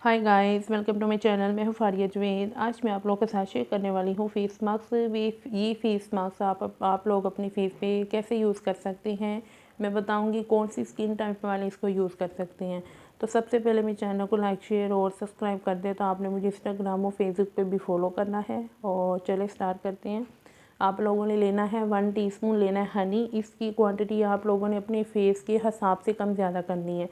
Hi guys, welcome to my channel. मैं हूँ फारिया जवेद। आज मैं आप लोगों के साथ शेयर करने वाली हूँ फेस मास्क। ये फेस मास्क आप लोग अपनी फेस पे कैसे यूज़ कर सकते हैं। मैं बताऊँगी कौन सी स्किन टाइप वाले इसको यूज़ कर सकते हैं। तो सबसे पहले मेरे चैनल को लाइक, शेयर और सब्सक्राइब कर दे। तो आपने मुझे इंस्टाग्राम और फेसबुक पर भी फॉलो करना है। और चले स्टार्ट करते हैं। आप लोगों ने लेना है 1 टीस्पून लेना है हनी। इसकी क्वांटिटी आप लोगों ने अपने फेस के हिसाब से कम ज़्यादा करनी है।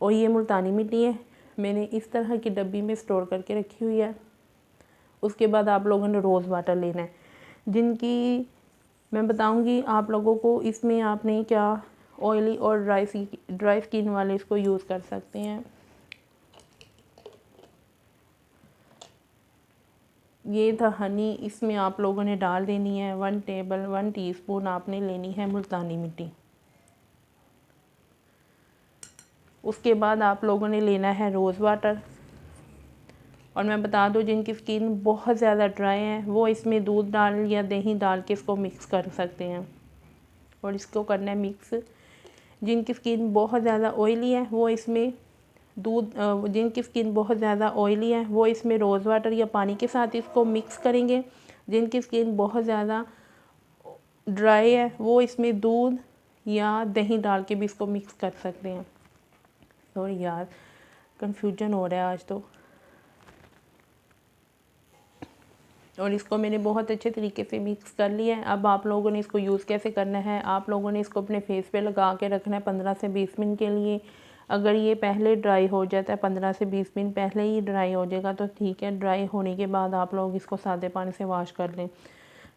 और ये मुल्तानी मिट्टी है, मैंने इस तरह की डब्बी में स्टोर करके रखी हुई है। उसके बाद आप लोगों ने रोज़ वाटर लेना है, जिनकी मैं बताऊंगी आप लोगों को। इसमें आपने क्या ऑयली और ड्राई स्किन वाले इसको यूज़ कर सकते हैं। ये था हनी, इसमें आप लोगों ने डाल देनी है 1 टीस्पून आपने लेनी है मुल्तानी मिट्टी। उसके बाद आप लोगों ने लेना है रोज़ वाटर। और मैं बता दूं, जिनकी स्किन बहुत ज़्यादा ड्राई है वो इसमें दूध डाल या दही डाल के इसको मिक्स कर सकते हैं। और इसको करना है मिक्स। जिनकी स्किन बहुत ज़्यादा ऑयली है वो इसमें जिनकी स्किन बहुत ज़्यादा ऑयली है वो इसमें रोज़ वाटर या पानी के साथ इसको मिक्स करेंगे। जिनकी स्किन बहुत ज़्यादा ड्राई है वो इसमें दूध या दही डाल के भी इसको मिक्स कर सकते हैं। सॉरी यार, कन्फ्यूजन हो रहा है आज तो। और इसको मैंने बहुत अच्छे तरीके से मिक्स कर लिया है। अब आप लोगों ने इसको यूज़ कैसे करना है, आप लोगों ने इसको अपने फेस पे लगा के रखना है 15 से 20 मिनट के लिए। अगर ये पहले ड्राई हो जाता है, 15 से 20 मिनट पहले ही ड्राई हो जाएगा तो ठीक है। ड्राई होने के बाद आप लोग इसको सादे पानी से वॉश कर लें।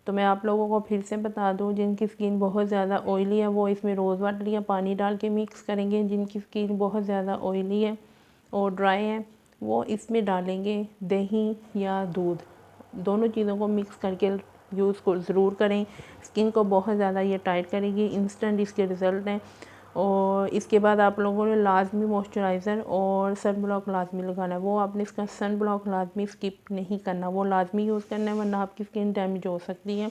तो मैं आप लोगों को फिर से बता दूं, जिनकी स्किन बहुत ज़्यादा ऑयली है वो इसमें रोज़ वाटर या पानी डाल के मिक्स करेंगे। जिनकी स्किन बहुत ज़्यादा ऑयली है और ड्राई है वो इसमें डालेंगे दही या दूध। दोनों चीज़ों को मिक्स करके यूज़ को ज़रूर करें। स्किन को बहुत ज़्यादा ये टाइट करेगी। इंस्टेंट इसके रिज़ल्ट हैं। और इसके बाद आप लोगों ने लाजमी मॉइस्चराइज़र और सन ब्लॉक लाजमी लगाना है। वो आपने इसका सन ब्लॉक लाजमी स्किप नहीं करना, वो लाजमी यूज़ करना है, वरना आपकी स्किन डैमेज हो सकती है।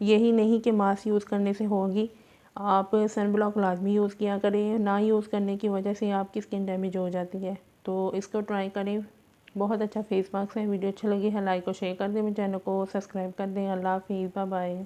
यही नहीं कि मास्क यूज़ करने से होगी, आप सन ब्लॉक लाजमी यूज़ किया करें। ना यूज़ करने की वजह से आपकी स्किन डैमेज हो जाती है। तो इसको ट्राई करें। बहुत अच्छा फेस मास्क है। वीडियो अच्छी लगी है लाइक और शेयर कर दें। मेरे चैनल को सब्सक्राइब कर दें। अल्लाह हाफिज़, बाय बाय।